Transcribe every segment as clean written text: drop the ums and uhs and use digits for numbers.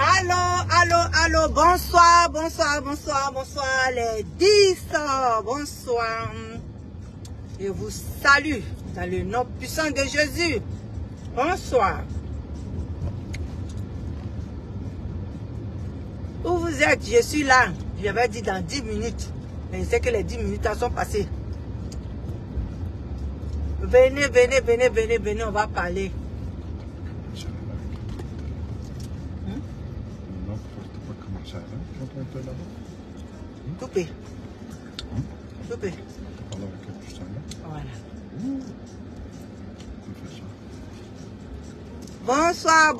Allô, bonsoir, les 10, bonsoir. Je vous salue dans le nom puissant de Jésus. Bonsoir. Où vous êtes? Je suis là. J'avais dit dans 10 minutes. Mais je sais que les 10 minutes sont passées. Venez, on va parler. Coupé. Voilà. Bonsoir.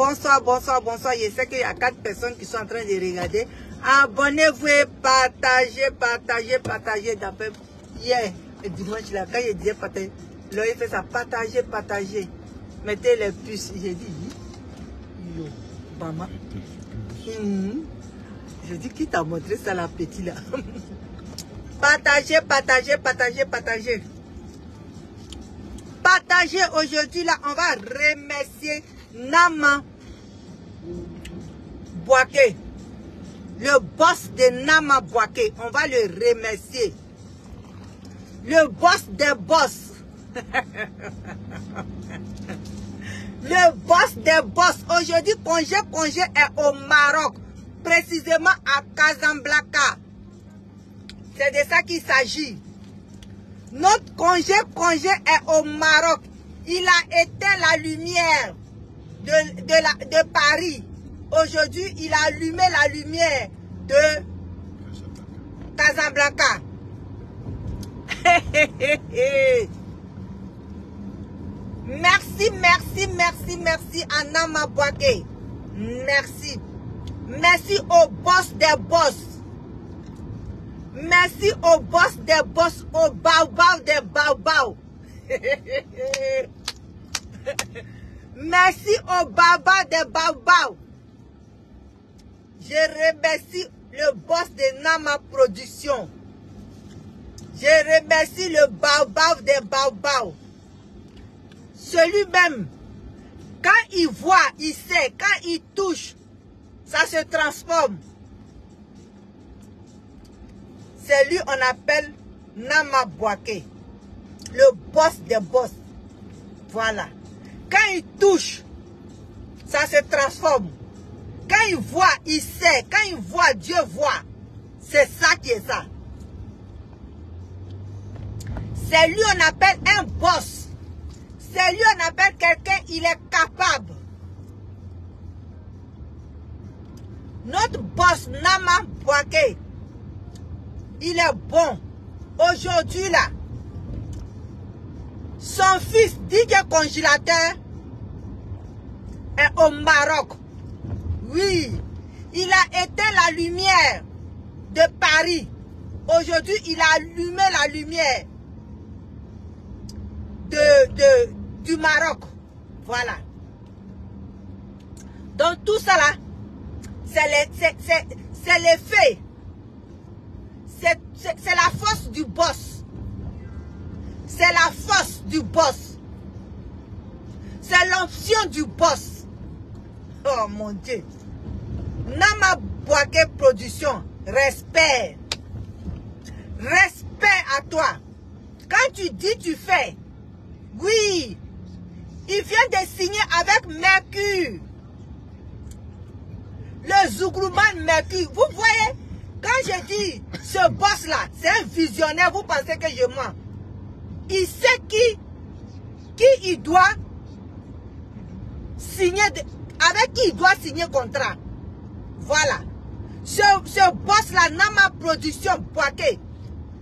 Je sais qu'il y a 4 personnes qui sont en train de regarder. Abonnez-vous et partagez. D'après hier, le dimanche, là, quand je disais partager, là, il fait ça, partagez. Mettez les puces. J'ai dit, yo, maman. Je dis, qui t'a montré ça, la petite là? Partagez. Partagez aujourd'hui là, on va remercier Nama Bouaké, le boss de Nama Bouaké. On va le remercier. Le boss des boss. Le boss des boss. Aujourd'hui, congé est au Maroc. Précisément à Casablanca. C'est de ça qu'il s'agit. Notre congé est au Maroc. Il a éteint la lumière de Paris. Aujourd'hui, il a allumé la lumière de Casablanca. Merci à Nama Bouaké. Merci au boss des boss. Merci au boss des boss, au baobab des baobab. Merci au baba des baobab. Je remercie le boss de Nama Production. Je remercie le baobab des baobab. Celui-même, quand il voit, il sait, quand il touche, ça se transforme. C'est lui on appelle Nama Bouaké, le boss des boss. Voilà. Quand il touche, ça se transforme. Quand il voit, il sait. Quand il voit, Dieu voit. C'est ça qui est ça. C'est lui on appelle un boss. C'est lui on appelle quelqu'un, il est capable. Notre boss Nama Bouaké, il est bon. Aujourd'hui là, son fils DJ Congélateur est au Maroc. Oui, il a éteint la lumière de Paris. Aujourd'hui, il a allumé la lumière du Maroc. Voilà. Donc tout ça là, c'est l'effet. C'est la force du boss. C'est la force du boss. C'est l'option du boss. Oh mon Dieu. Nama Bouaké Production. Respect. Respect à toi. Quand tu dis, tu fais. Oui. Il vient de signer avec Mercure. Le Zouglouman Mercure. Vous voyez? Quand je dis ce boss-là, c'est un visionnaire, vous pensez que je mens. Il sait qui il doit signer, avec qui il doit signer contrat. Voilà. Ce boss-là, Nama Production Bouaké,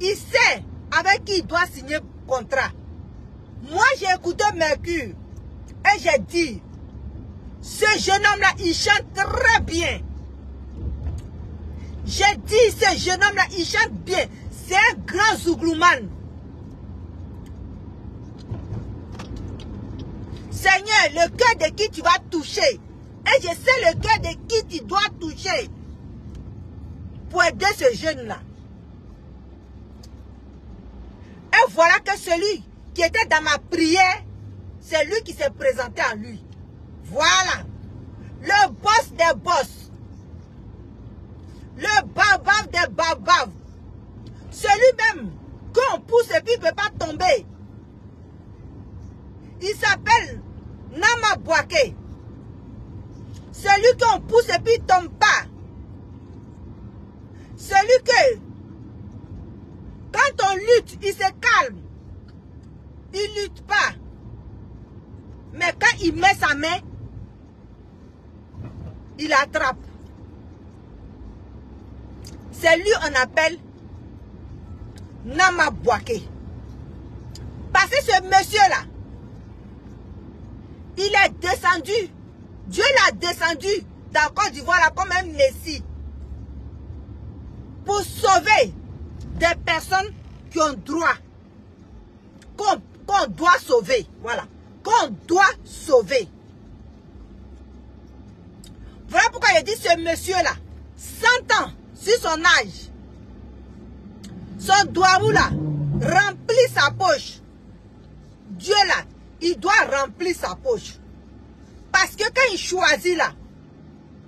il sait avec qui il doit signer contrat. Moi, j'ai écouté Mercure et j'ai dit, ce jeune homme-là, il chante très bien. J'ai dit, ce jeune homme-là, il chante bien. C'est un grand zouglouman. Seigneur, le cœur de qui tu vas toucher. Et je sais le cœur de qui tu dois toucher. Pour aider ce jeune-là. Et voilà que celui qui était dans ma prière, c'est lui qui s'est présenté à lui. Voilà. Le boss des boss. Celui qu'on pousse et puis il ne tombe pas. Celui que, quand on lutte, il se calme. Il ne lutte pas. Mais quand il met sa main, il attrape. C'est lui qu'on appelle Nama Bouaké. Parce que ce monsieur-là, il est descendu. Dieu l'a descendu dans Côte d'Ivoire là comme un messie. Pour sauver des personnes qui ont droit. Qu'on doit sauver. Voilà. Qu'on doit sauver. Voilà pourquoi il dit ce monsieur-là, 100 ans, sur son âge, son doigt là, remplit sa poche. Dieu là, il doit remplir sa poche. Parce que quand il choisit là,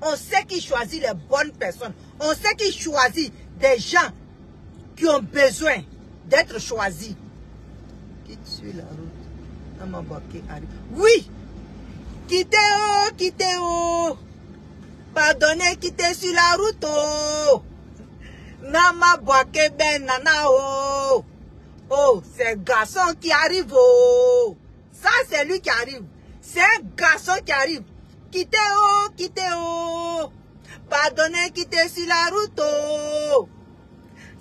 on sait qu'il choisit les bonnes personnes. On sait qu'il choisit des gens qui ont besoin d'être choisis. Quitte sur la route. Nama Bouaké arrive. Oui! Quittez-oh, quittez-oh! Pardonnez, quittez sur la route, oh! Nama Bouaké ben nana, oh! Oh, c'est un garçon qui arrive, oh! Ça, c'est lui qui arrive. C'est un garçon qui arrive. Quittez-oh, quittez-oh! Pardonnez, quittez sur la route, oh!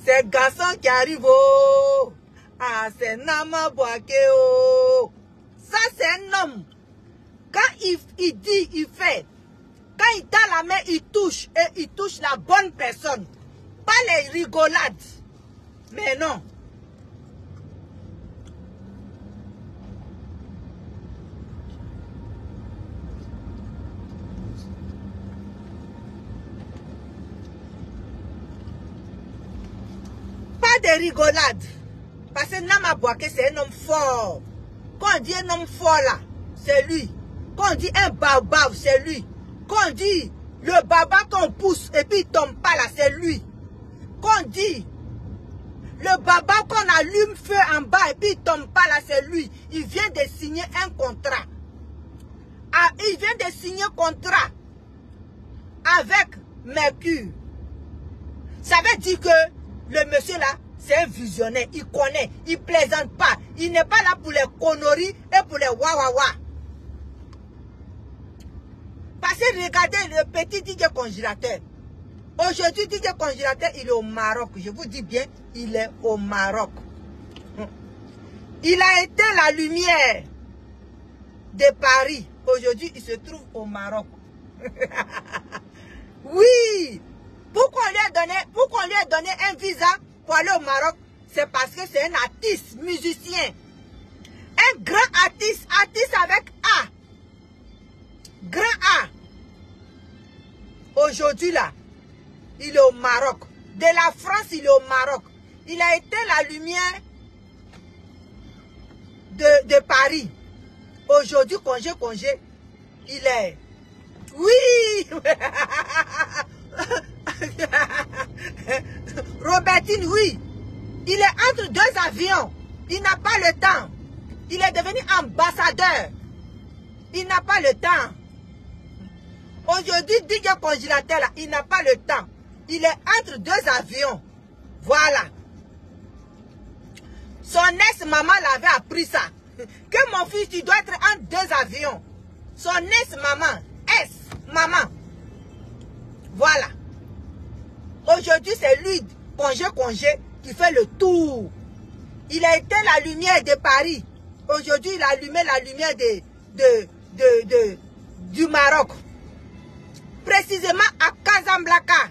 C'est un garçon qui arrive, oh! Ah, c'est Nama Bouaké, oh! Ça, c'est un homme. Quand il dit, il fait. Quand il tend la main, il touche. Et il touche la bonne personne. Pas les rigolades. Mais non. Pas de rigolade. Parce que Nama Bouaké, c'est un homme fort. Quand on dit un homme fort là, c'est lui. Quand on dit un baobab, c'est lui. Quand on dit le baba qu'on pousse et puis il tombe pas là, c'est lui. Quand on dit le baba qu'on allume feu en bas et puis il tombe pas là, c'est lui. Il vient de signer un contrat. Ah, il vient de signer un contrat avec Mercure. Ça veut dire que le monsieur là, c'est un visionnaire. Il connaît, il plaisante pas. Il n'est pas là pour les conneries et pour les wawawa. Parce que regardez le petit DJ Congélateur. Aujourd'hui, DJ Congélateur, il est au Maroc. Je vous dis bien, il est au Maroc. Il a éteint la lumière de Paris. Aujourd'hui, il se trouve au Maroc. Oui! Pourquoi on lui a donné un visa pour aller au Maroc? C'est parce que c'est un artiste, musicien. Un grand artiste, artiste avec A. Grand A. Aujourd'hui là, il est au Maroc. De la France, il est au Maroc. Il a éteint la lumière de Paris. Aujourd'hui, congé, il est... Oui. Robertine, oui. Il est entre deux avions. Il n'a pas le temps. Il est devenu ambassadeur. Il n'a pas le temps. Aujourd'hui, DJ Congélateur, là, il n'a pas le temps. Il est entre deux avions. Voilà. Son ex-maman l'avait appris ça. Que mon fils, tu dois être entre deux avions. Son ex-maman. Ex-maman. Voilà. Aujourd'hui, c'est lui, congé, qui fait le tour. Il a éteint la lumière de Paris. Aujourd'hui, il a allumé la lumière du Maroc. Précisément à Casablanca.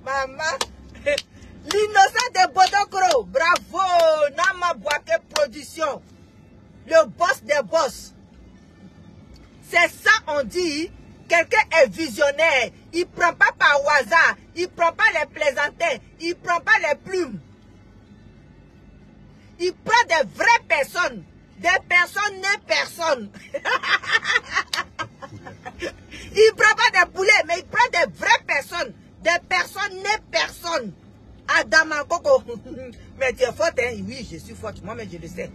Maman. L'innocent de Bodokro. Bravo. Nama Bouaké Production. Le boss des boss. C'est ça on dit. Quelqu'un est visionnaire. Il ne prend pas par hasard. Il ne prend pas les plaisantins. Il ne prend pas les plumes. Il prend des vraies personnes. Des personnes nées personnes. Il ne prend pas des poulets, mais il prend des vraies personnes. Des personnes nées personnes. Adama Koko. Mais tu es forte, hein? Oui, je suis forte. Moi-même, je le sais.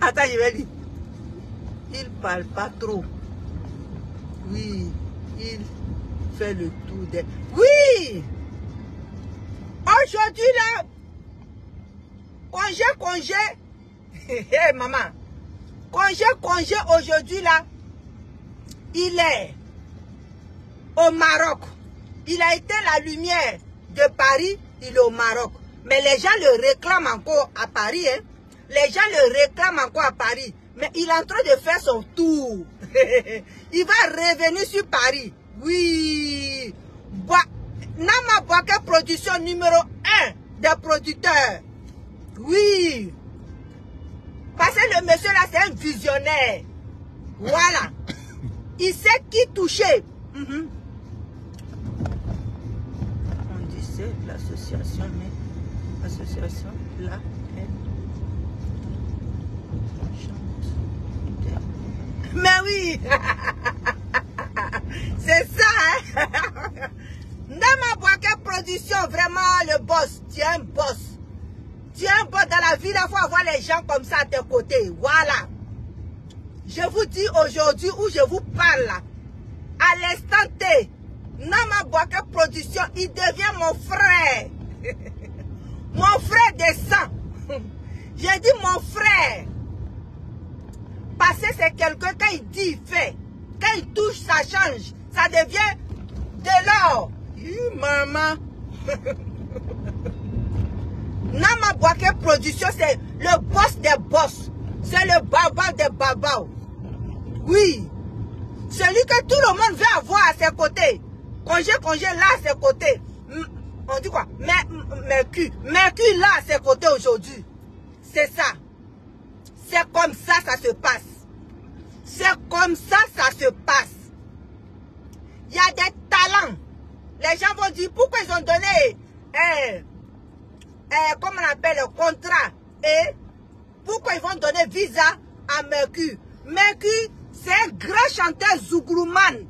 Attends, je vais lire. il parle pas trop. Oui, il fait le tour des... Oui! Aujourd'hui, là, congé. Hé, maman. Congé, aujourd'hui, là, il est au Maroc. Il a éteint la lumière de Paris, il est au Maroc. Mais les gens le réclament encore à Paris. Hein? Les gens le réclament encore à Paris. Mais il est en train de faire son tour. Il va revenir sur Paris. Oui. Nama Bouaké production numéro 1 des producteurs. Oui. Parce que le monsieur là, c'est un visionnaire. Voilà. Il sait qui toucher. On dit c'est l'association, mais l'association là, elle chante. Mais oui. C'est ça, hein. Nama Bouaké production, vraiment le boss. Tu es un boss. Tu es un boss dans la vie, il faut avoir les gens comme ça à tes côtés. Voilà. Je vous dis aujourd'hui où je vous parle là, à l'instant T, Nama Bouaké production, il devient mon frère. Mon frère des sangs. J'ai dit mon frère. Parce que c'est quelqu'un, quand il dit, il fait. Quand il touche, ça change. Ça devient de l'or. Maman. Nama Bouaké production, c'est le boss des boss. C'est le baba des babas. Oui. Celui que tout le monde veut avoir à ses côtés. Congé là à ses côtés. On dit quoi? Mercure là à ses côtés aujourd'hui. C'est ça. C'est comme ça, ça se passe. C'est comme ça, ça se passe. Il y a des talents. Les gens vont dire pourquoi ils ont donné comment on appelle le contrat et pourquoi ils vont donner visa à Mercure. Mercure, c'est un grand chanteur Zouglouman.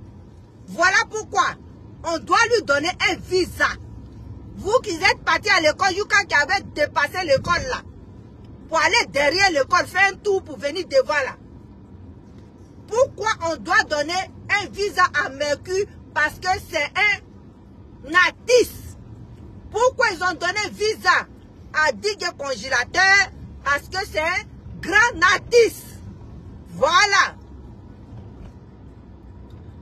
Voilà pourquoi on doit lui donner un visa. Vous qui êtes partis à l'école, Yuka qui avait dépassé l'école là, pour aller derrière l'école, faire un tour pour venir devant là. Pourquoi on doit donner un visa à Mercure? Parce que c'est un artiste. Pourquoi ils ont donné visa à Didier Congélateur? Parce que c'est un grand artiste. Voilà.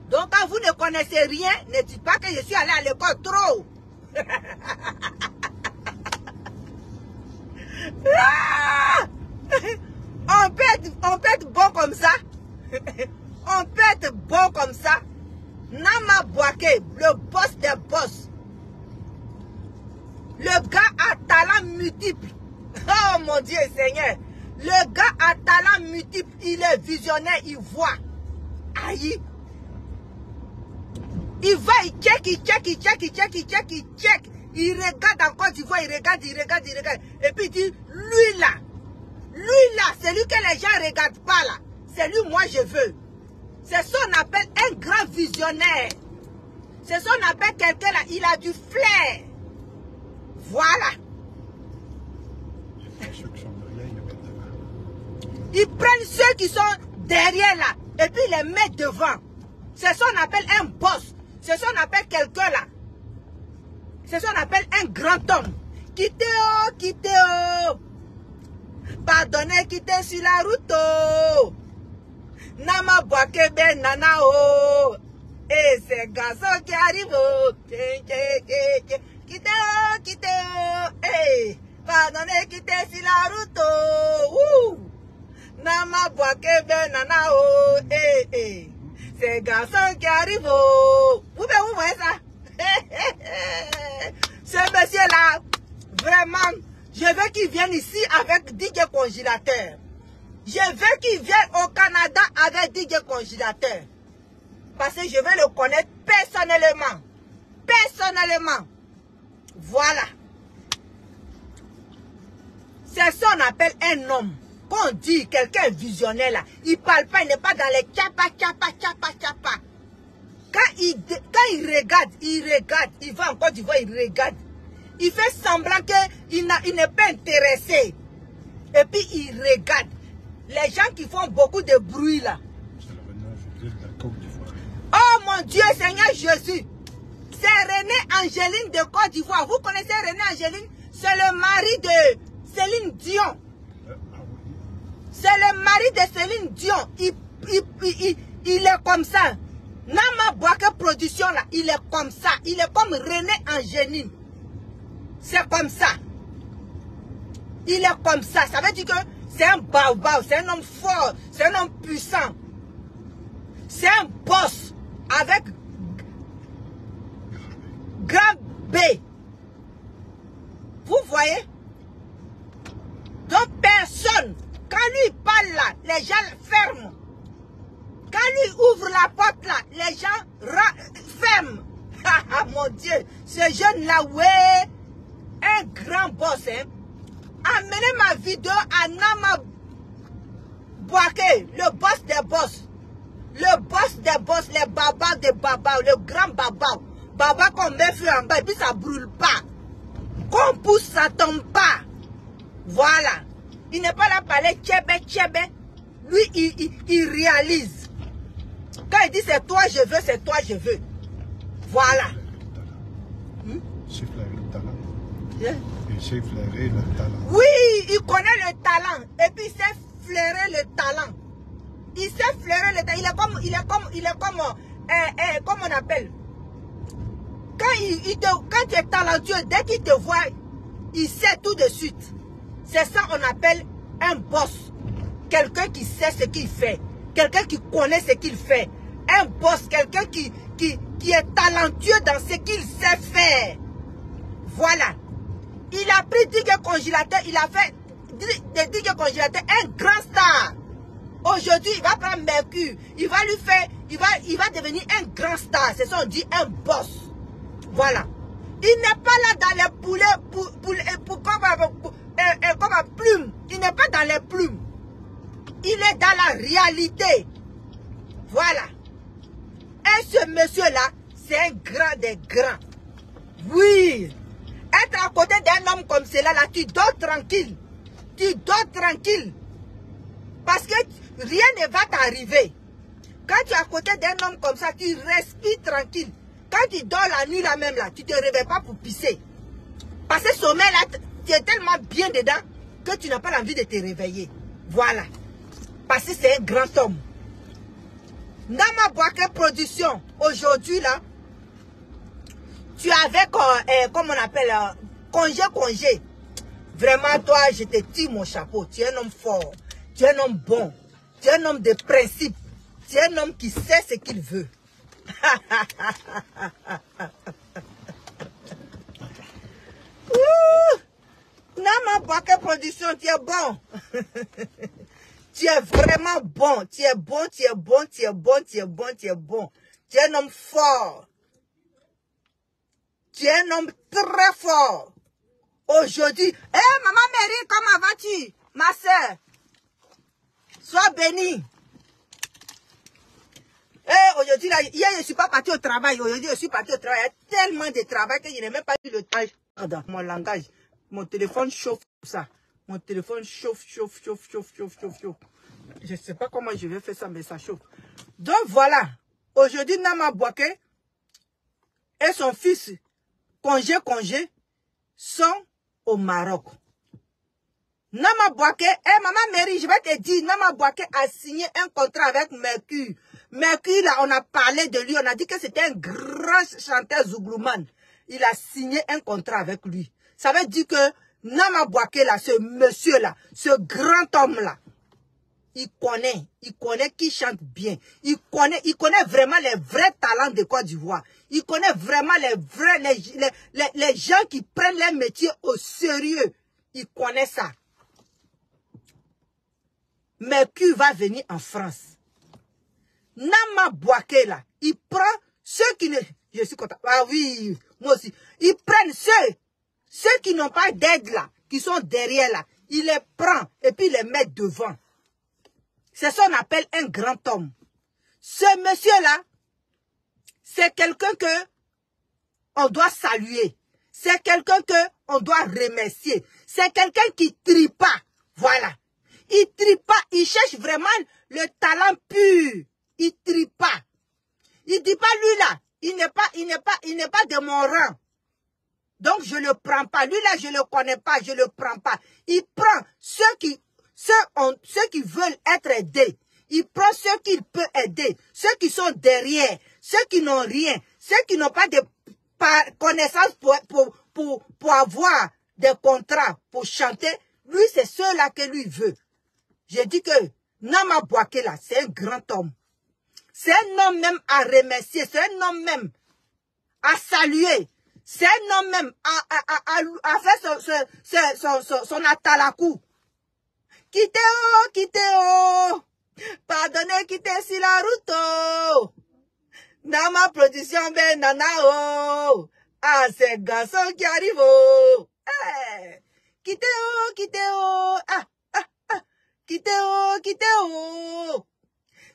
Donc quand vous ne connaissez rien, ne dites pas que je suis allé à l'école trop. On peut être bon comme ça. On peut être bon comme ça. Nama Bouaké, le boss des boss. Le gars a talent multiple. Oh mon Dieu Seigneur. Le gars a talent multiple. Il est visionnaire, il voit. Aïe. Il va, il check. Il regarde encore, il voit, il regarde. Et puis il dit, lui là, c'est lui que les gens ne regardent pas là. C'est lui, moi je veux. C'est ce qu'on appelle un grand visionnaire. C'est ce qu'on appelle quelqu'un là, il a du flair. Voilà. Ils prennent ceux qui sont derrière là, et puis ils les mettent devant. C'est ce qu'on appelle un boss. C'est ce qu'on appelle quelqu'un là. C'est ce qu'on appelle un grand homme. Quittez. Pardonnez, quittez sur la route. Nama Bouaké ben nana oh. Et ces garçons qui arrivent. Quittez. Hey. Pardonnez, quittez sur la route. Nama Bouaké ben nana oh. Hey. Ces garçons qui arrivent. Vous voyez ça? Ce monsieur-là, vraiment, je veux qu'il vienne ici avec DJ Congélateur. Je veux qu'il vienne au Canada avec DJ Congélateur. Parce que je veux le connaître personnellement. Voilà. C'est ça qu'on appelle un homme. Quand on dit quelqu'un visionnaire là, il ne parle pas, il n'est pas dans les tchapa. Quand il regarde, il va encore, il regarde. Il fait semblant qu'il n'est pas intéressé. Et puis il regarde. Les gens qui font beaucoup de bruit là, de la Côte d'Ivoire. Oh mon Dieu, Seigneur Jésus. C'est René Angéline de Côte d'Ivoire. Vous connaissez René Angéline? C'est le mari de Céline Dion. C'est le mari de Céline Dion. Il est comme ça. Nama Bouaké Production là, il est comme ça. Il est comme René Angéline. C'est comme ça. Il est comme ça. Ça veut dire que c'est un baobab, c'est un homme fort, c'est un homme puissant. C'est un boss avec grand B. Vous voyez? Donc personne, quand lui parle là, les gens ferment. Quand lui ouvre la porte là, les gens ferment. Ah mon Dieu, ce jeune là, ouais, un grand boss, hein. Amenez ma vidéo à Nama Bouaké, le boss des boss. Le boss des boss, les babas des babas, le grand baba. Baba qu'on met feu en bas et puis ça brûle pas. Qu'on pousse, ça tombe pas. Voilà. Il n'est pas là pour parler tchébé, tchébé. Lui, il réalise. Quand il dit c'est toi je veux, c'est toi je veux. Voilà. C'est flairer le talent. Yeah. Il sait flairer le talent. Oui, il connaît le talent. Et puis il sait flairer le talent. Il sait flairer le talent. Il est comme on appelle. Quand tu es talentueux, dès qu'il te voit, il sait tout de suite. C'est ça qu'on appelle un boss. Quelqu'un qui sait ce qu'il fait. Quelqu'un qui connaît ce qu'il fait. Un boss, quelqu'un qui est talentueux dans ce qu'il sait faire. Voilà. Il a pris Digue Congélateur, il a fait de Digue Congélateur un grand star. Aujourd'hui, il va prendre Mercure. Il va lui faire, il va devenir un grand star. C'est ça on dit un boss. Voilà. Il n'est pas là dans les poulets, comme plume. Il n'est pas dans les plumes. Il est dans la réalité. Voilà. Et ce monsieur-là, c'est un grand des grands. Oui. Être à côté d'un homme comme cela, là, tu dors tranquille. Tu dors tranquille. Parce que rien ne va t'arriver. Quand tu es à côté d'un homme comme ça, tu respires tranquille. Quand tu dors la nuit là même, là, tu ne te réveilles pas pour pisser. Parce que ce sommeil là, tu es tellement bien dedans que tu n'as pas envie de te réveiller. Voilà. Parce que c'est un grand homme. Nama Bouaké Production, aujourd'hui là, tu avais, comme on appelle, congé. Vraiment, toi, je te tire mon chapeau. Tu es un homme fort. Tu es un homme bon. Tu es un homme de principe. Tu es un homme qui sait ce qu'il veut. Nama Bouaké Production, tu es bon. Tu es vraiment bon. Tu es bon, tu es bon, tu es bon, tu es bon, tu es bon. Tu es un homme fort. Tu es un homme très fort. Aujourd'hui, maman Mary, comment vas-tu, ma soeur? Sois bénie. Aujourd'hui, là, hier, je ne suis pas partie au travail. Aujourd'hui, je suis partie au travail. Il y a tellement de travail que je n'ai même pas eu le temps. Dans mon langage, mon téléphone chauffe ça. Mon téléphone chauffe. Je ne sais pas comment je vais faire ça, mais ça chauffe. Donc, voilà. Aujourd'hui, Nama Bouaké et son fils, congé, sont au Maroc. Nama Bouaké, maman Mary, je vais te dire, Nama Bouaké a signé un contrat avec Mercure. Mercure, là, on a parlé de lui, on a dit que c'était un grand chanteur zouglouman. Il a signé un contrat avec lui. Ça veut dire que Nama Bouaké, là, ce monsieur-là, ce grand homme-là, il connaît qui chante bien. Il connaît vraiment les vrais talents de Côte d'Ivoire. Il connaît vraiment les gens qui prennent leur métier au sérieux. Il connaît ça. Mercure va venir en France. Nama Bouaké là, il prend ceux qui ne... Je suis content. Ah oui, moi aussi. Ils prennent ceux qui n'ont pas d'aide là, qui sont derrière là. Il les prend et puis il les met devant. C'est ça qu'on appelle un grand homme. Ce monsieur-là, c'est quelqu'un que on doit saluer. C'est quelqu'un que on doit remercier. C'est quelqu'un qui trie pas. Voilà. Il trie pas. Il cherche vraiment le talent pur. Il trie pas. Il dit pas, lui là, il n'est pas de mon rang. Donc je le prends pas. Lui là, je le connais pas, je le prends pas. Il prend ceux qui veulent être aidés. Il prend ceux qu'il peut aider, ceux qui sont derrière, ceux qui n'ont rien, ceux qui n'ont pas de connaissances pour avoir des contrats, pour chanter. Lui, c'est ceux-là que lui veut. J'ai dit que Nama Bouaké là, c'est un grand homme. C'est un homme même à remercier, c'est un homme même à saluer. C'est un homme même à faire son atalakou. Quittez-oh. Pardonnez, quittez sur la route. Oh. Nama production, ben nanao. Ah, c'est garçon qui arrive. Oh. Hey. Quittez-oh. Quittez-oh.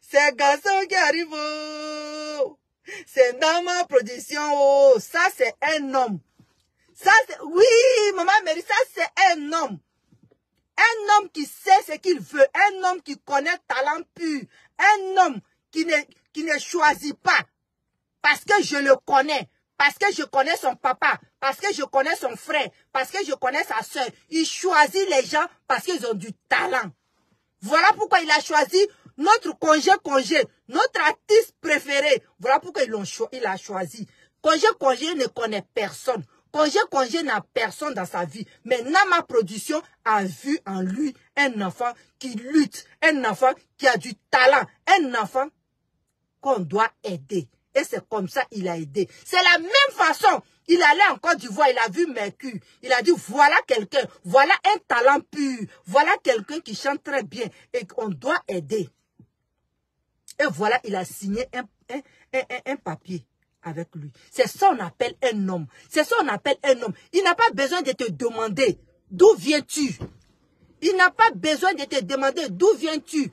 C'est garçon qui arrive. Oh. C'est Nama production. Oh. Ça, c'est un homme. Ça, oui, maman Mary, ça, c'est un homme. Un homme qui sait ce qu'il veut. Un homme qui connaît talent pur. Un homme qui ne choisit pas. Parce que je le connais. Parce que je connais son papa. Parce que je connais son frère. Parce que je connais sa soeur. Il choisit les gens parce qu'ils ont du talent. Voilà pourquoi il a choisi notre congé. Notre artiste préféré. Voilà pourquoi il a choisi. Congé ne connaît personne. Congé n'a personne dans sa vie. Mais Nama Production a vu en lui un enfant qui lutte. Un enfant qui a du talent. Un enfant qu'on doit aider. Et c'est comme ça qu'il a aidé. C'est la même façon. Il allait en Côte d'Ivoire, il a vu Mercure. Il a dit, voilà quelqu'un, voilà un talent pur. Voilà quelqu'un qui chante très bien et qu'on doit aider. Et voilà, il a signé un papier avec lui. C'est ça qu'on appelle un homme. C'est ça qu'on appelle un homme. Il n'a pas besoin de te demander d'où viens-tu. Il n'a pas besoin de te demander d'où viens-tu.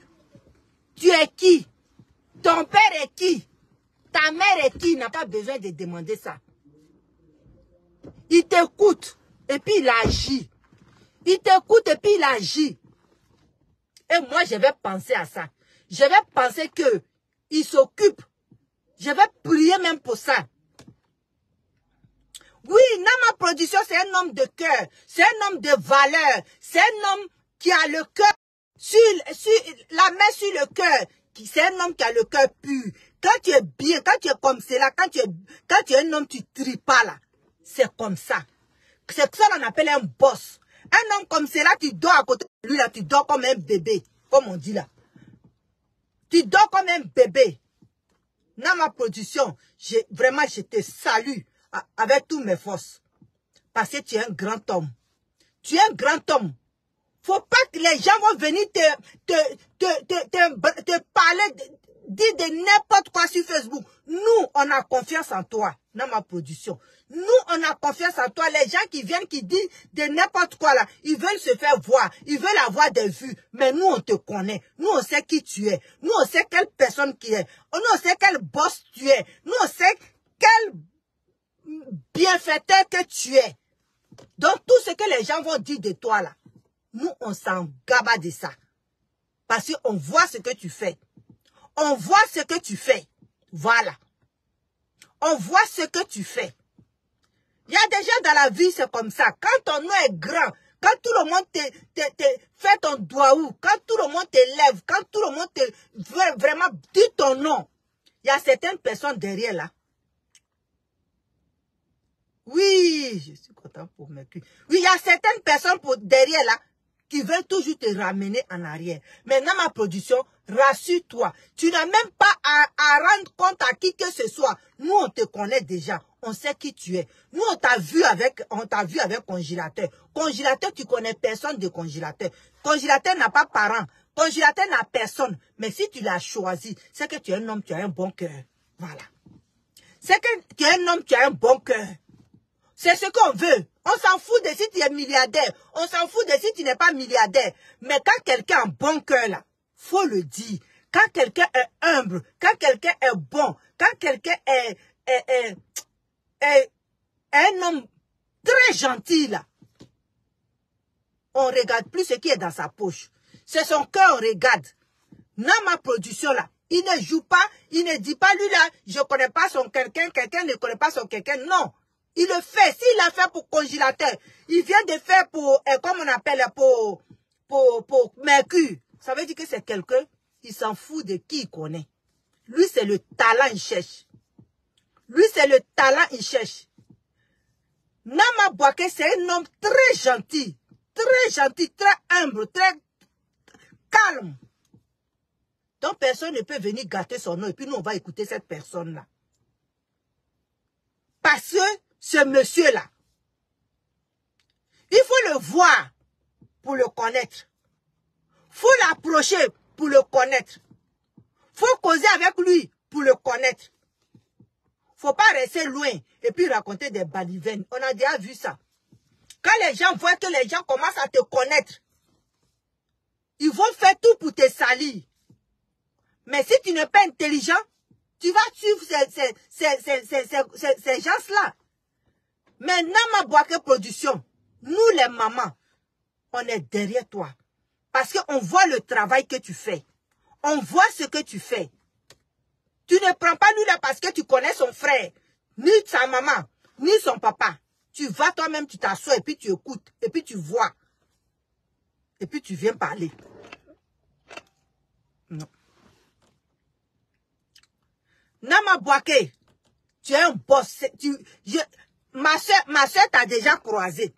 Tu es qui? Ton père est qui? Ta mère est qui? Il n'a pas besoin de demander ça. Il t'écoute et puis il agit. Il t'écoute et puis il agit. Et moi, je vais penser à ça. Je vais penser qu'il s'occupe. Je vais prier même pour ça. Oui, Nama Production, c'est un homme de cœur. C'est un homme de valeur. C'est un homme qui a le cœur, la main sur le cœur. C'est un homme qui a le cœur pur. Quand tu es bien, quand tu es comme cela, quand tu es un homme, tu ne tries pas là. C'est comme ça. C'est ça qu'on appelle un boss. Un homme comme cela, tu dors à côté de lui là, tu dors comme un bébé. Comme on dit là. Tu dors comme un bébé. Nama Production, vraiment, je te salue avec toutes mes forces. Parce que tu es un grand homme. Tu es un grand homme. Faut pas que les gens vont venir te parler, dire de n'importe quoi sur Facebook. Nous, on a confiance en toi, Nama Production. Nous, on a confiance en toi. Les gens qui viennent, qui disent de n'importe quoi là, ils veulent se faire voir. Ils veulent avoir des vues. Mais nous, on te connaît. Nous, on sait qui tu es. Nous, on sait quelle personne qui est. Nous, on sait quel boss tu es. Nous, on sait quel bienfaiteur que tu es. Donc, tout ce que les gens vont dire de toi là, nous, on s'en gabe de ça. Parce qu'on voit ce que tu fais. On voit ce que tu fais. Voilà. On voit ce que tu fais. Il y a des gens dans la vie, c'est comme ça. Quand ton nom est grand, quand tout le monde te fait ton doigt ou, quand tout le monde t'élève, quand tout le monde te veut vraiment dire ton nom, il y a certaines personnes derrière là. Oui, je suis content pour Mercure. Oui, il y a certaines personnes derrière là qui veulent toujours te ramener en arrière. Maintenant, ma production, rassure-toi. Tu n'as même pas à rendre compte à qui que ce soit. Nous, on te connaît déjà. On sait qui tu es. Nous, on t'a vu avec Congélateur. Congélateur, tu connais personne de Congélateur. Congélateur n'a pas parents. Congélateur n'a personne. Mais si tu l'as choisi, c'est que tu es un homme, tu as un bon cœur. Voilà. C'est que tu es un homme, tu as un bon cœur. C'est ce qu'on veut. On s'en fout de si tu es milliardaire. On s'en fout de si tu n'es pas milliardaire. Mais quand quelqu'un a un bon cœur là, faut le dire. Quand quelqu'un est humble, quand quelqu'un est bon, quand quelqu'un est un homme très gentil là, on regarde plus ce qui est dans sa poche. C'est son cœur on regarde. Nama Production là, Il ne joue pas, il ne dit pas, lui là, je ne connais pas son quelqu'un, quelqu'un ne connaît pas son quelqu'un. Non, il le fait. S'il a fait pour congélateur, il vient de faire pour, comme on appelle, pour Mercure. Ça veut dire que c'est quelqu'un, il s'en fout de qui il connaît. Lui, c'est le talent, il cherche. Lui, c'est le talent, il cherche. Nama Bouaké, c'est un homme très gentil, très humble, très calme. Donc, personne ne peut venir gâter son nom et puis nous, on va écouter cette personne-là. Parce que ce monsieur-là, il faut le voir pour le connaître. Il faut l'approcher pour le connaître. Il faut causer avec lui pour le connaître. Il ne faut pas rester loin et puis raconter des balivernes. On a déjà vu ça. Quand les gens voient que les gens commencent à te connaître, ils vont faire tout pour te salir. Mais si tu n'es pas intelligent, tu vas suivre ces gens-là. Mais Nama Bouaké Production, nous les mamans, on est derrière toi. Parce qu'on voit le travail que tu fais. On voit ce que tu fais. Tu ne prends pas lui là parce que tu connais son frère, ni sa maman, ni son papa. Tu vas toi-même, tu t'assois et puis tu écoutes, et puis tu vois. Et puis tu viens parler. Non. Nama Bouaké, tu es un boss. Ma soeur t'a déjà croisé.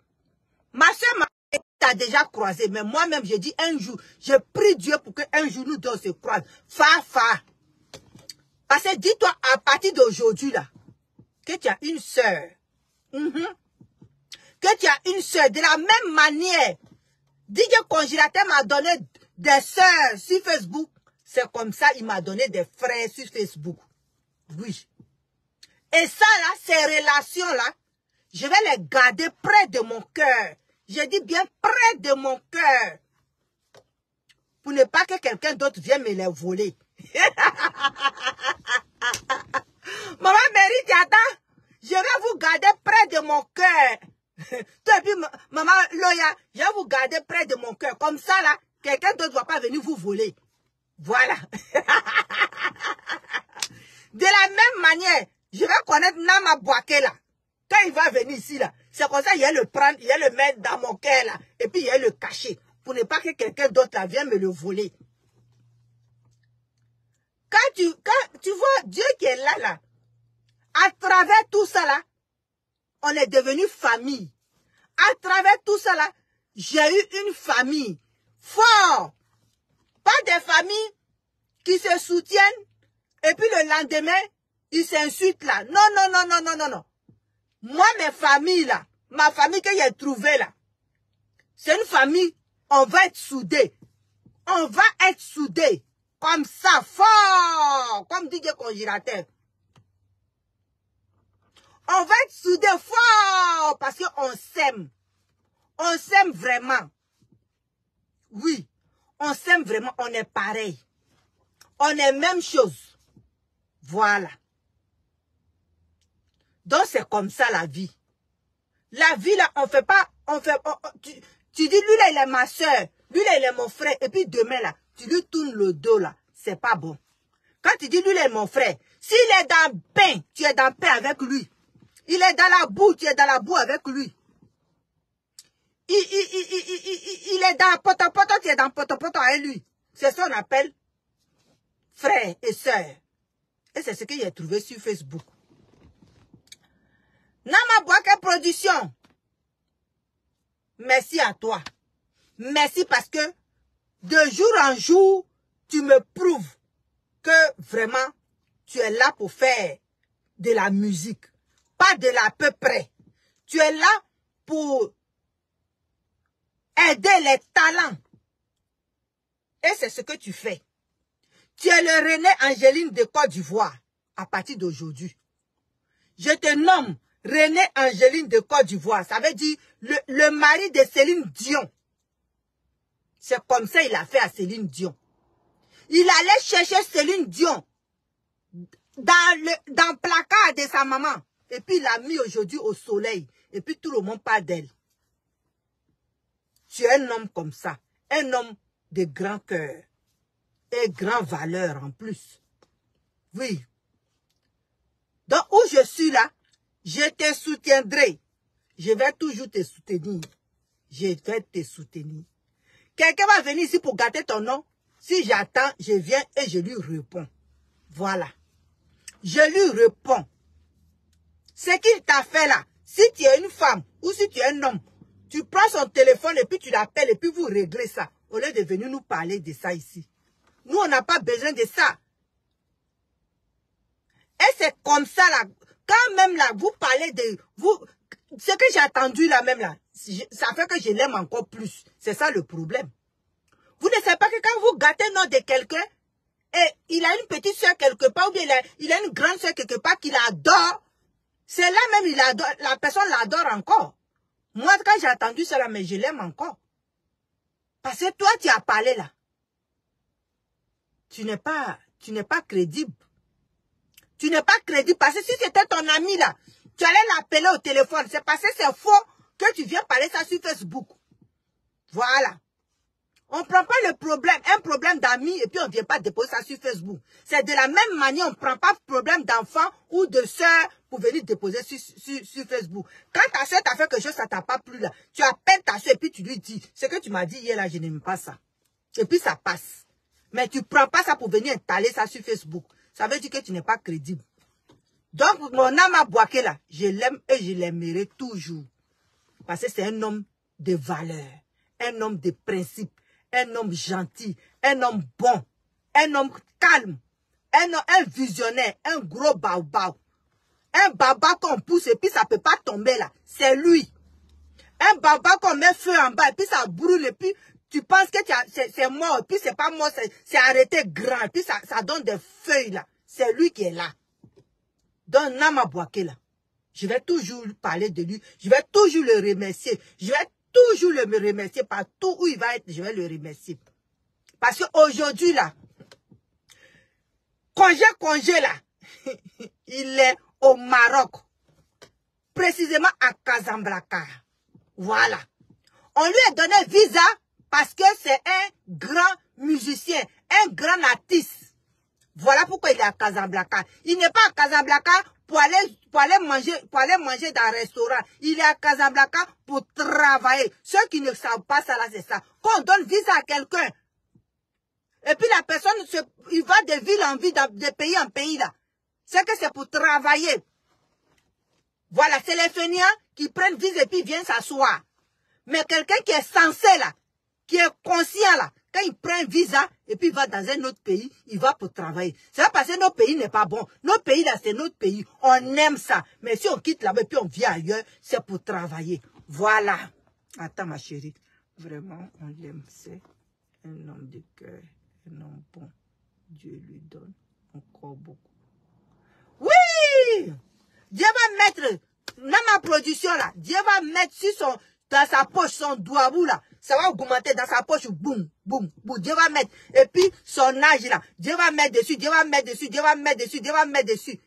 Ma soeur t'a déjà croisé. Mais moi-même, j'ai dit un jour, je prie Dieu pour qu'un jour nous deux se croisent. Fa. Parce que dis-toi, à partir d'aujourd'hui, là, que tu as une soeur. Que tu as une soeur. De la même manière, DJ Congélateur m'a donné des soeurs sur Facebook. C'est comme ça, il m'a donné des frères sur Facebook. Oui. Et ça, là, ces relations-là, je vais les garder près de mon cœur. Je dis bien près de mon cœur. Pour ne pas que quelqu'un d'autre vienne me les voler. Maman Mérite, attends. Je vais vous garder près de mon cœur. Toi et puis, maman Loya, je vais vous garder près de mon cœur. Comme ça, là, quelqu'un d'autre ne va pas venir vous voler. Voilà. De la même manière, je vais connaître Nama Bouaké là. Quand il va venir ici là, c'est comme ça, il va le prendre, il va le mettre dans mon cœur là. Et puis il va le cacher. Pour ne pas que quelqu'un d'autre là vienne me le voler. Quand tu vois Dieu qui est là, à travers tout ça là, on est devenu famille. À travers tout ça là, j'ai eu une famille forte. Pas des familles qui se soutiennent et puis le lendemain, ils s'insultent là. Non. Moi, mes familles là, ma famille que j'ai trouvée là, c'est une famille, on va être soudés. On va être soudés. Comme ça, fort. Comme dit le Congélateur. On va être soudés fort parce qu'on s'aime. On s'aime vraiment. Oui, on s'aime vraiment. On est pareil. On est même chose. Voilà. Donc, c'est comme ça la vie. La vie, là, on fait pas... tu dis, lui, là, il est ma soeur. Lui, là, il est mon frère. Et puis, demain, là, tu lui tournes le dos, là. C'est pas bon. Quand tu dis, lui, il est mon frère. S'il est dans le pain, tu es dans le pain avec lui. Il est dans la boue, tu es dans la boue avec lui. Il est dans poto-poto, tu es dans poto-poto avec lui. C'est ce qu'on appelle frère et sœur. Et c'est ce que j'ai trouvé sur Facebook. Nama Bouaké Production. Merci à toi. Merci parce que de jour en jour, tu me prouves que vraiment, tu es là pour faire de la musique. Pas de l'à peu près. Tu es là pour aider les talents. Et c'est ce que tu fais. Tu es le René Angéline de Côte d'Ivoire à partir d'aujourd'hui. Je te nomme René Angéline de Côte d'Ivoire. Ça veut dire le mari de Céline Dion. C'est comme ça qu'il a fait à Céline Dion. Il allait chercher Céline Dion dans le placard de sa maman. Et puis il l'a mis aujourd'hui au soleil. Et puis tout le monde parle d'elle. Tu es un homme comme ça. Un homme de grand cœur. Et grand valeur en plus. Oui. Donc, où je suis là, je te soutiendrai. Je vais toujours te soutenir. Je vais te soutenir. Quelqu'un va venir ici pour gâter ton nom. Si j'attends, je viens et je lui réponds. Voilà. Je lui réponds. Ce qu'il t'a fait là, si tu es une femme ou si tu es un homme, tu prends son téléphone et puis tu l'appelles et puis vous réglez ça. Au lieu de venir nous parler de ça ici. Nous, on n'a pas besoin de ça. Et c'est comme ça là. Quand même là, vous parlez de... ce que j'ai attendu là même là, ça fait que je l'aime encore plus. C'est ça le problème. Vous ne savez pas que quand vous gâtez le nom de quelqu'un, et il a une petite soeur quelque part, ou bien il a une grande soeur quelque part qu'il adore, c'est là même il adore, la personne l'adore encore. Moi, quand j'ai attendu cela, mais je l'aime encore. Parce que toi, tu as parlé là. Tu n'es pas crédible. Tu n'es pas crédible parce que si c'était ton ami là, tu allais l'appeler au téléphone. C'est parce que c'est faux que tu viens parler ça sur Facebook. Voilà. On ne prend pas le problème, un problème d'amis et puis on ne vient pas déposer ça sur Facebook. C'est de la même manière, on ne prend pas le problème d'enfant ou de soeur pour venir déposer sur Facebook. Quand ta soeur t'a fait quelque chose, ça ne t'a pas plu là, tu appelles ta soeur et puis tu lui dis, ce que tu m'as dit hier là, je n'aime pas ça. Et puis ça passe. Mais tu ne prends pas ça pour venir installer ça sur Facebook. Ça veut dire que tu n'es pas crédible. Donc, mon âme à Boaké là, je l'aime et je l'aimerai toujours. Parce que c'est un homme de valeur, un homme de principe, un homme gentil, un homme bon, un homme calme, un visionnaire, un gros baobab. Un baba qu'on pousse et puis ça ne peut pas tomber là. C'est lui. Un baba qu'on met feu en bas et puis ça brûle et puis tu penses que c'est mort et puis c'est pas mort, c'est arrêté grand et puis ça donne des feuilles là. C'est lui qui est là. Donc Nama Boaké là, je vais toujours parler de lui, je vais toujours le remercier, je vais toujours le remercier partout où il va être, je vais le remercier. Parce qu'aujourd'hui là, congé là, il est au Maroc, précisément à Casablanca. Voilà. On lui a donné visa parce que c'est un grand musicien, un grand artiste. Voilà pourquoi il est à Casablanca. Il n'est pas à Casablanca pour aller manger dans un restaurant. Il est à Casablanca pour travailler. Ceux qui ne savent pas ça là, c'est ça. Quand on donne visa à quelqu'un, et puis la personne, il va de ville en ville, de pays en pays là. C'est que c'est pour travailler. Voilà, c'est les fainéants qui prennent visa et puis viennent s'asseoir. Mais quelqu'un qui est censé là, qui est conscient là, quand il prend un visa et puis il va dans un autre pays, il va pour travailler. C'est pas parce que notre pays n'est pas bon. Notre pays là, c'est notre pays. On aime ça. Mais si on quitte là-bas et puis on vient ailleurs, c'est pour travailler. Voilà. Attends ma chérie. Vraiment, on l'aime. C'est un homme de cœur. Un homme bon. Dieu lui donne encore beaucoup. Oui! Dieu va mettre, dans ma production là, Dieu va mettre dans sa poche son doigt là. Ça va augmenter dans sa poche, boum, boum, boum. Dieu va mettre. Et puis, son âge là, Dieu va mettre dessus, Dieu va mettre dessus, Dieu va mettre dessus, Dieu va mettre dessus.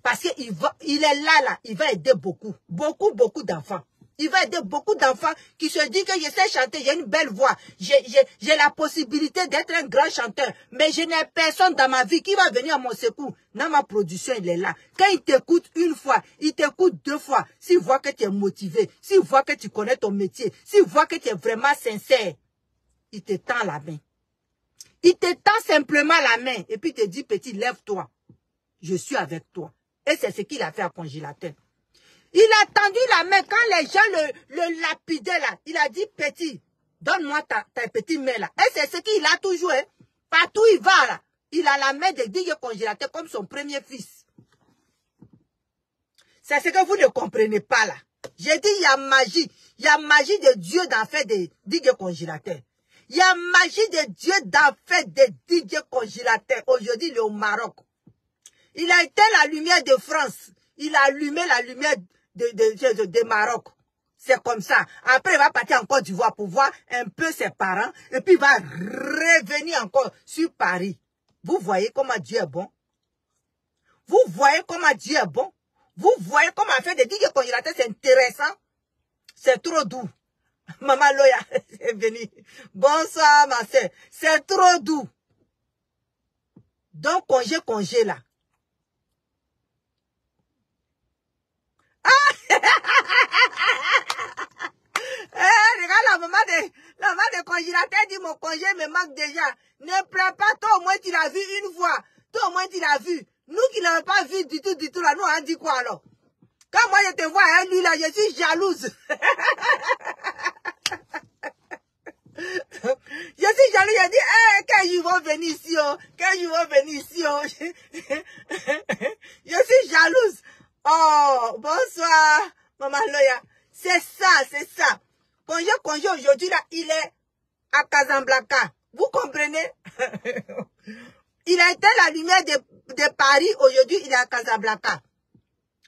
Parce qu'il est là, il va aider beaucoup, beaucoup d'enfants. Il va aider beaucoup d'enfants qui se disent que je sais chanter, j'ai une belle voix, j'ai la possibilité d'être un grand chanteur, mais je n'ai personne dans ma vie qui va venir à mon secours. Dans ma production, il est là. Quand il t'écoute une fois, il t'écoute deux fois, s'il voit que tu es motivé, s'il voit que tu connais ton métier, s'il voit que tu es vraiment sincère, il te tend la main. Il te tend simplement la main et puis il te dit, petit, lève-toi. Je suis avec toi. Et c'est ce qu'il a fait à Congélateur. Il a tendu la main quand les gens le lapidaient là. Il a dit, petit, donne-moi ta petite main là. Et c'est ce qu'il a toujours. Hein. Partout il va là. Il a la main de Didier Congélateur comme son premier fils. C'est ce que vous ne comprenez pas là. J'ai dit, il y a magie. Il y a magie de Dieu dans le fait de Didier Congélateur. Il y a magie de Dieu dans le fait de Didier Congélateur. Aujourd'hui, il est au Maroc. Il a été la lumière de France. Il a allumé la lumière de Maroc. C'est comme ça. Après, il va partir en Côte d'Ivoire pour voir un peu ses parents. Et puis, il va revenir encore sur Paris. Vous voyez comment Dieu est bon? Vous voyez comment Dieu est bon? Vous voyez comment fait de dire que Congélateur, c'est intéressant? C'est trop doux. Maman Loya est venue. Bonsoir, ma soeur. C'est trop doux. Donc, congé là. Regarde la maman de congélateur dit mon congé me manque déjà. Ne pleure pas, toi au moins tu l'as vu une fois. Toi au moins tu l'as vu. Nous qui n'avons pas vu du tout là, nous on dit quoi alors? Quand moi je te vois, hein, lui là, je suis jalouse. Je suis jalouse, je dis, hey, quand ils vont venir ici, oh, quand ils vont venir ici, oh. Je suis jalouse. Oh, bonsoir, maman Loya. C'est ça. Congé aujourd'hui là, il est à Casablanca. Vous comprenez? Il a éteint la lumière de Paris, aujourd'hui il est à Casablanca.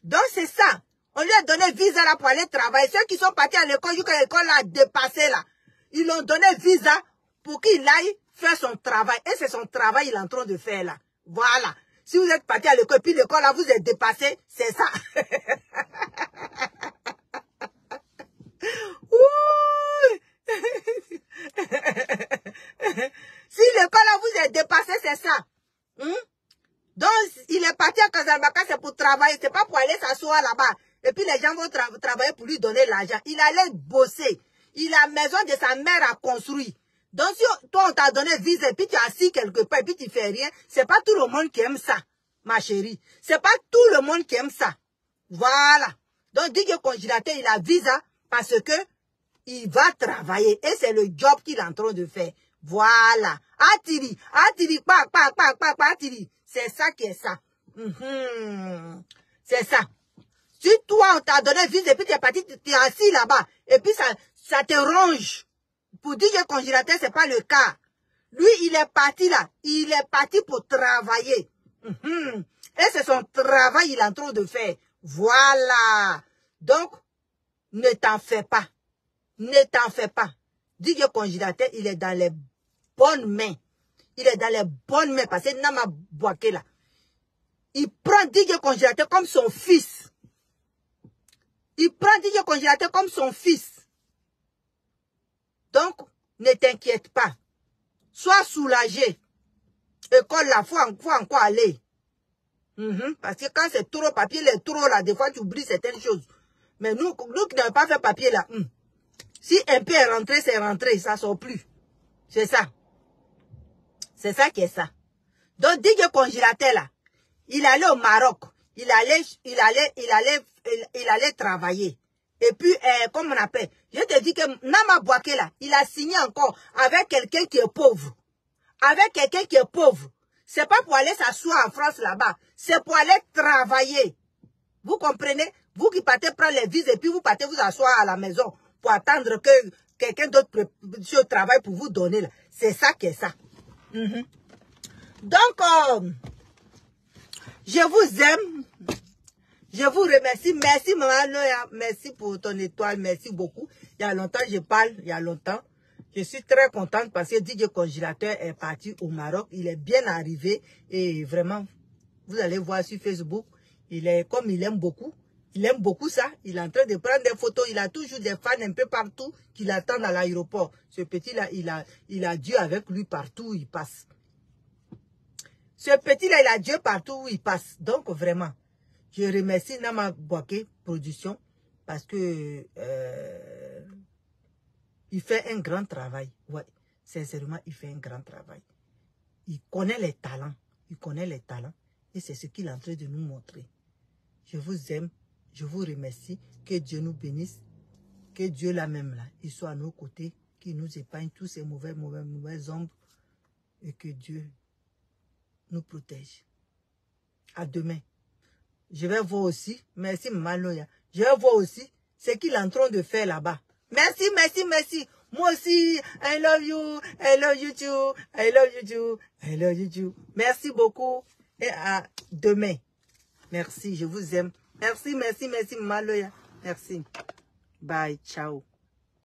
Donc c'est ça. On lui a donné visa là pour aller travailler. Ceux qui sont partis à l'école, vu que l'école a dépassé là, ils l'ont donné visa pour qu'il aille faire son travail. Et c'est son travail qu'il est en train de faire là. Voilà. Si vous êtes parti à l'école, puis l'école là, vous êtes dépassé, c'est ça. Si l'école là, vous êtes dépassé, c'est ça. Donc, il est parti à Casablanca, c'est pour travailler, c'est pas pour aller s'asseoir là-bas. Et puis les gens vont travailler pour lui donner l'argent. Il allait bosser. Il a la maison de sa mère à construire. Donc, si toi, on t'a donné visa et puis tu es assis quelque part et puis tu fais rien, c'est pas tout le monde qui aime ça, ma chérie. C'est pas tout le monde qui aime ça. Voilà. Donc, dit que congélateur, il a visa parce que il va travailler. Et c'est le job qu'il est en train de faire. Voilà. Atiri, atiri. C'est ça qui est ça. C'est ça. Si toi, on t'a donné visa et puis tu es parti, tu es assis là-bas, et puis ça te ronge. Pour dire que congélateur, ce n'est pas le cas. Lui, il est parti là. Il est parti pour travailler. Et c'est son travail qu'il est en train de faire. Voilà. Donc, ne t'en fais pas. Ne t'en fais pas. Dis que congélateur, il est dans les bonnes mains. Il est dans les bonnes mains. Parce que Nama Bouaké là, il prend Didier congélateur comme son fils. Il prend Didier congélateur comme son fils. Donc, ne t'inquiète pas. Sois soulagé. École là, faut encore aller. Parce que quand c'est trop papier, les trop là, des fois tu oublies certaines choses. Mais nous qui n'avons pas fait papier là, si un peu est rentré, c'est rentré, ça sort plus. C'est ça. C'est ça qui est ça. Donc, Didier congélateur là, il allait au Maroc. Il allait travailler. Et puis, comme on appelle, je te dis que Nama Bouaké là, il a signé encore avec quelqu'un qui est pauvre. Avec quelqu'un qui est pauvre. C'est pas pour aller s'asseoir en France là-bas. C'est pour aller travailler. Vous comprenez? Vous qui partez prendre les vises et puis vous partez vous asseoir à la maison pour attendre que quelqu'un d'autre sur le travail pour vous donner là. C'est ça qui est ça. Donc, je vous aime. Je vous remercie. Merci, maman Noya. Merci pour ton étoile. Merci beaucoup. Il y a longtemps, je parle. Il y a longtemps. Je suis très contente parce que Didier Congélateur est parti au Maroc. Il est bien arrivé. Et vraiment, vous allez voir sur Facebook. Il est comme il aime beaucoup. Il aime beaucoup ça. Il est en train de prendre des photos. Il a toujours des fans un peu partout qui l'attendent à l'aéroport. Ce petit-là, il a Dieu avec lui partout où il passe. Ce petit-là, il a Dieu partout où il passe. Donc, vraiment. Je remercie Nama Bouaké Production parce que il fait un grand travail. Ouais, sincèrement, il fait un grand travail. Il connaît les talents. Il connaît les talents. Et c'est ce qu'il est en train de nous montrer. Je vous aime. Je vous remercie. Que Dieu nous bénisse. Que Dieu là même là, il soit à nos côtés. Qu'il nous épargne tous ces mauvais ombres. Et que Dieu nous protège. À demain. Je vais voir aussi, merci Maloya, je vais voir aussi ce qu'il est en train de faire là-bas. Merci, merci, merci. Moi aussi, I love you too, I love you too, I love you too. Merci beaucoup et à demain. Merci, je vous aime. Merci, merci, merci Maloya. Merci. Bye, ciao.